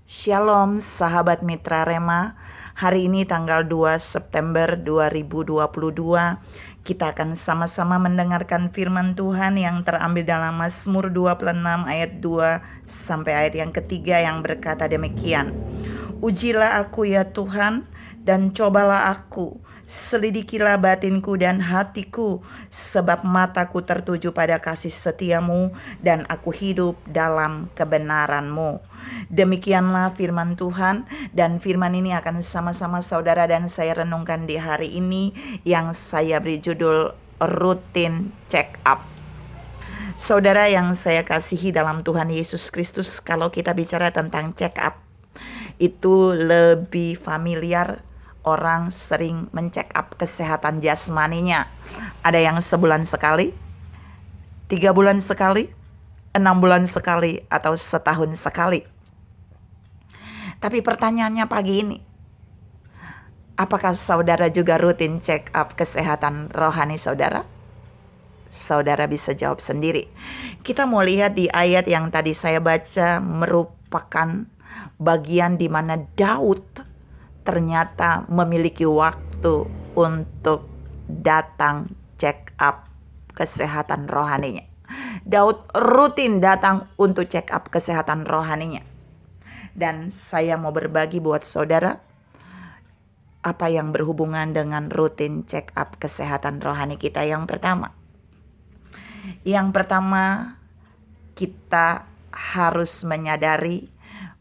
Shalom sahabat Mitra Rema. Hari ini tanggal 2 September 2022, kita akan sama-sama mendengarkan firman Tuhan yang terambil dalam Mazmur 26 ayat 2 sampai ayat yang ketiga yang berkata demikian. Ujilah aku ya Tuhan, dan cobalah aku, selidikilah batinku dan hatiku, sebab mataku tertuju pada kasih setiamu, dan aku hidup dalam kebenaranmu. Demikianlah firman Tuhan, dan firman ini akan sama-sama saudara dan saya renungkan di hari ini yang saya beri judul rutin check up. Saudara yang saya kasihi dalam Tuhan Yesus Kristus, kalau kita bicara tentang check up, itu lebih familiar. Orang sering mencek up kesehatan jasmaninya. Ada yang sebulan sekali, 3 bulan sekali, 6 bulan sekali, atau setahun sekali. Tapi pertanyaannya pagi ini, apakah saudara juga rutin check up kesehatan rohani saudara? Saudara bisa jawab sendiri. Kita mau lihat di ayat yang tadi saya baca, merupakan bagian di mana Daud ternyata memiliki waktu untuk datang check up kesehatan rohaninya. Daud rutin datang untuk check up kesehatan rohaninya. Dan saya mau berbagi buat saudara apa yang berhubungan dengan rutin check up kesehatan rohani kita. Yang pertama, kita harus menyadari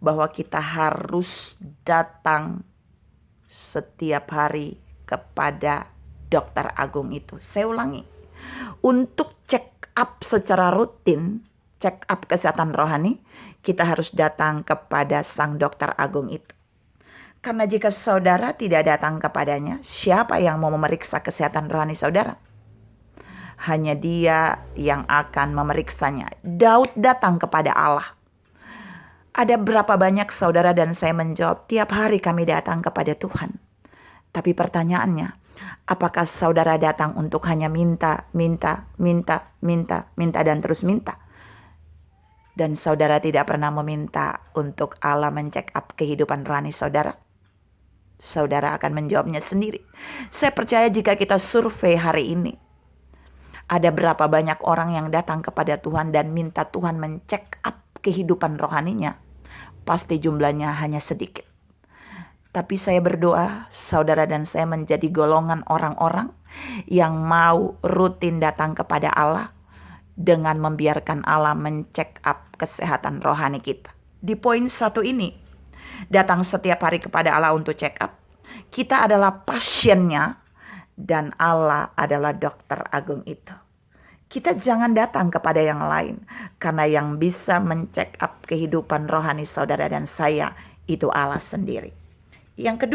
bahwa kita harus datang setiap hari kepada dokter agung itu. Saya ulangi, untuk check up secara rutin, check up kesehatan rohani, kita harus datang kepada sang dokter agung itu. Karena jika saudara tidak datang kepadanya, siapa yang mau memeriksa kesehatan rohani saudara? Hanya Dia yang akan memeriksanya. Daud datang kepada Allah. Ada berapa banyak saudara dan saya menjawab, tiap hari kami datang kepada Tuhan. Tapi pertanyaannya, apakah saudara datang untuk hanya minta dan terus minta? Dan saudara tidak pernah meminta untuk Allah mencek up kehidupan rohani saudara? Saudara akan menjawabnya sendiri. Saya percaya jika kita survei hari ini, ada berapa banyak orang yang datang kepada Tuhan dan minta Tuhan mencek up kehidupan rohaninya? Pasti jumlahnya hanya sedikit. Tapi saya berdoa saudara dan saya menjadi golongan orang-orang yang mau rutin datang kepada Allah dengan membiarkan Allah mencek up kesehatan rohani kita. Di poin 1 ini, datang setiap hari kepada Allah untuk check up. Kita adalah pasiennya dan Allah adalah dokter agung itu. Kita jangan datang kepada yang lain, karena yang bisa mencek up kehidupan rohani saudara dan saya itu Allah sendiri. Yang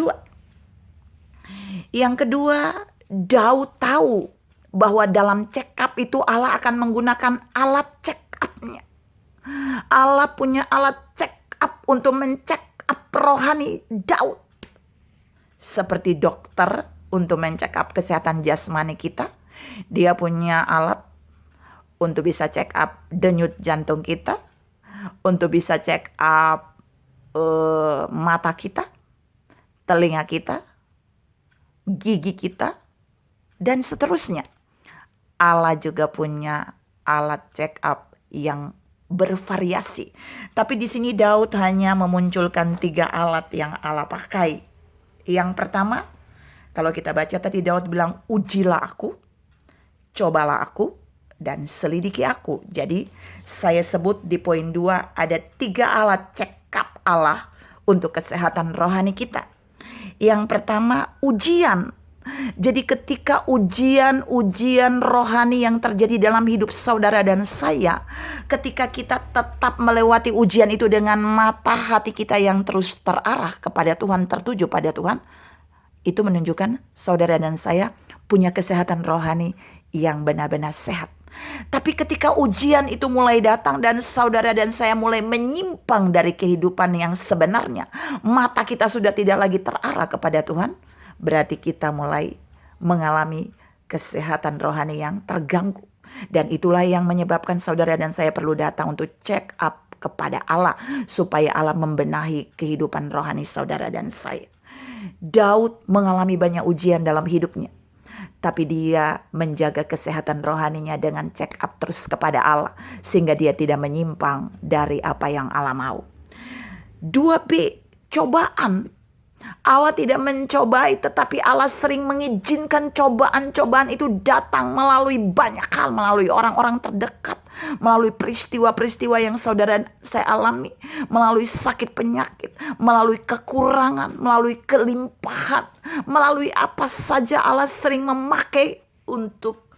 kedua, Daud tahu bahwa dalam check up itu Allah akan menggunakan alat check up-nya. Allah punya alat check up untuk mencek up rohani Daud. Seperti dokter untuk mencek up kesehatan jasmani kita, Dia punya alat untuk bisa check up denyut jantung kita, untuk bisa check up mata kita, telinga kita, gigi kita, dan seterusnya. Allah juga punya alat check up yang bervariasi. Tapi di sini Daud hanya memunculkan 3 alat yang Allah pakai. Yang pertama, kalau kita baca tadi Daud bilang, ujilah aku, cobalah aku, dan selidiki aku. Jadi saya sebut di poin 2 ada 3 alat check up Allah untuk kesehatan rohani kita. Yang pertama, ujian. Jadi ketika ujian rohani yang terjadi dalam hidup saudara dan saya, ketika kita tetap melewati ujian itu dengan mata hati kita yang terus terarah kepada Tuhan, tertuju pada Tuhan, itu menunjukkan saudara dan saya punya kesehatan rohani yang benar-benar sehat. Tapi ketika ujian itu mulai datang dan saudara dan saya mulai menyimpang dari kehidupan yang sebenarnya, mata kita sudah tidak lagi terarah kepada Tuhan, berarti kita mulai mengalami kesehatan rohani yang terganggu. Dan itulah yang menyebabkan saudara dan saya perlu datang untuk check up kepada Allah supaya Allah membenahi kehidupan rohani saudara dan saya. Daud mengalami banyak ujian dalam hidupnya, tapi dia menjaga kesehatan rohaninya dengan check up terus kepada Allah sehingga dia tidak menyimpang dari apa yang Allah mau. 2B, cobaan. Allah tidak mencobai, tetapi Allah sering mengizinkan cobaan-cobaan itu datang melalui banyak hal, melalui orang-orang terdekat, melalui peristiwa-peristiwa yang saudara saya alami, melalui sakit penyakit, melalui kekurangan, melalui kelimpahan, melalui apa saja Allah sering memakai untuk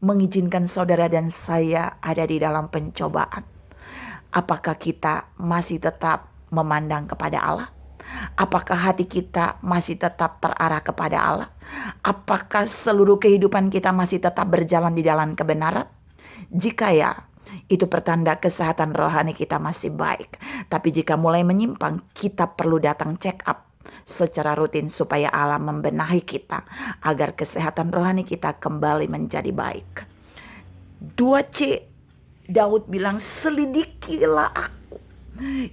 mengizinkan saudara dan saya ada di dalam pencobaan. Apakah kita masih tetap memandang kepada Allah? Apakah hati kita masih tetap terarah kepada Allah? Apakah seluruh kehidupan kita masih tetap berjalan di dalam kebenaran? Jika ya, itu pertanda kesehatan rohani kita masih baik. Tapi jika mulai menyimpang, kita perlu datang check up secara rutin supaya Allah membenahi kita agar kesehatan rohani kita kembali menjadi baik. 2C, Daud bilang, selidikilah aku.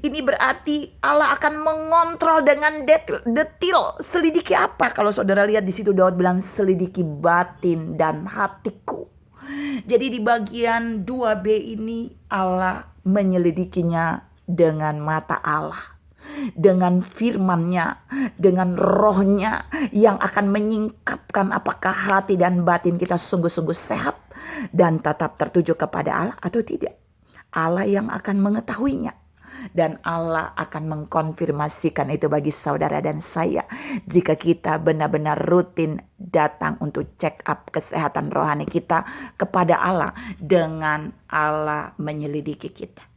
Ini berarti Allah akan mengontrol dengan detil. Selidiki apa? Kalau saudara lihat di situ Daud bilang selidiki batin dan hatiku. Jadi di bagian 2B ini Allah menyelidikinya dengan mata Allah, dengan firman-Nya, dengan roh-Nya yang akan menyingkapkan apakah hati dan batin kita sungguh-sungguh sehat dan tetap tertuju kepada Allah atau tidak. Allah yang akan mengetahuinya. Dan Allah akan mengkonfirmasikan itu bagi saudara dan saya jika kita benar-benar rutin datang untuk check up kesehatan rohani kita kepada Allah dengan Allah menyelidiki kita.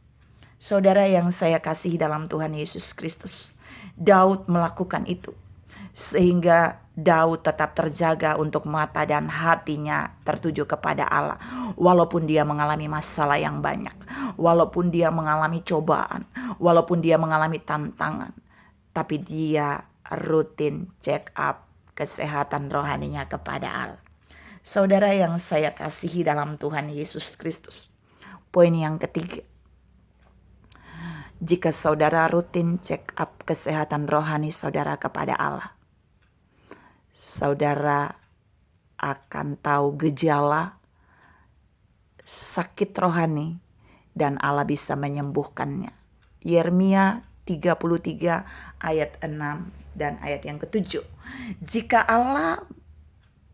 Saudara yang saya kasihi dalam Tuhan Yesus Kristus, Daud melakukan itu sehingga Daud tetap terjaga untuk mata dan hatinya tertuju kepada Allah. Walaupun dia mengalami masalah yang banyak, walaupun dia mengalami cobaan, walaupun dia mengalami tantangan, tapi dia rutin check up kesehatan rohaninya kepada Allah. Saudara yang saya kasihi dalam Tuhan Yesus Kristus, poin yang ketiga, jika saudara rutin check up kesehatan rohani saudara kepada Allah, saudara akan tahu gejala sakit rohani dan Allah bisa menyembuhkannya. Yeremia 33 ayat 6 dan ayat yang ke-7. Jika Allah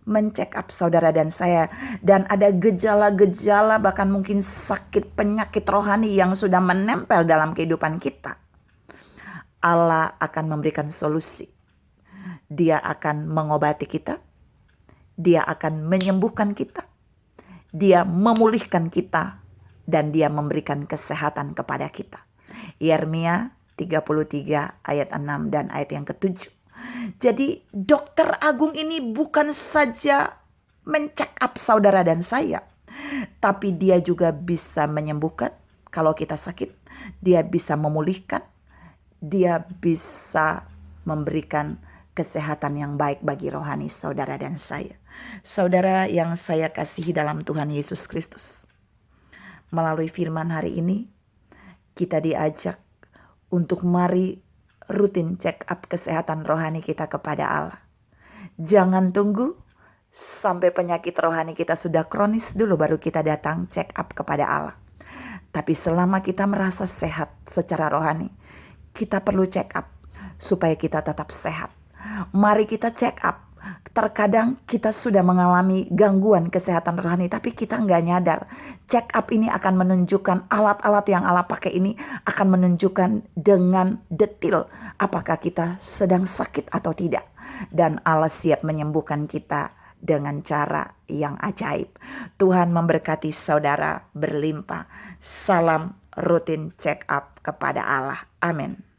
men-check up saudara dan saya dan ada gejala-gejala bahkan mungkin sakit penyakit rohani yang sudah menempel dalam kehidupan kita, Allah akan memberikan solusi. Dia akan mengobati kita, Dia akan menyembuhkan kita, Dia memulihkan kita, dan Dia memberikan kesehatan kepada kita. Yeremia 33 ayat 6 dan ayat yang ke-7. Jadi dokter agung ini bukan saja men-check up saudara dan saya, tapi dia juga bisa menyembuhkan kalau kita sakit. Dia bisa memulihkan, dia bisa memberikan kesehatan yang baik bagi rohani saudara dan saya. Saudara yang saya kasihi dalam Tuhan Yesus Kristus, melalui firman hari ini kita diajak untuk mari rutin check up kesehatan rohani kita kepada Allah. Jangan tunggu sampai penyakit rohani kita sudah kronis dulu baru kita datang check up kepada Allah. Tapi selama kita merasa sehat secara rohani, kita perlu check up supaya kita tetap sehat. Mari kita check up. Terkadang kita sudah mengalami gangguan kesehatan rohani tapi kita nggak nyadar. Check up ini akan menunjukkan, alat-alat yang Allah pakai ini akan menunjukkan dengan detil apakah kita sedang sakit atau tidak. Dan Allah siap menyembuhkan kita dengan cara yang ajaib. Tuhan memberkati saudara berlimpah. Salam rutin check up kepada Allah. Amin.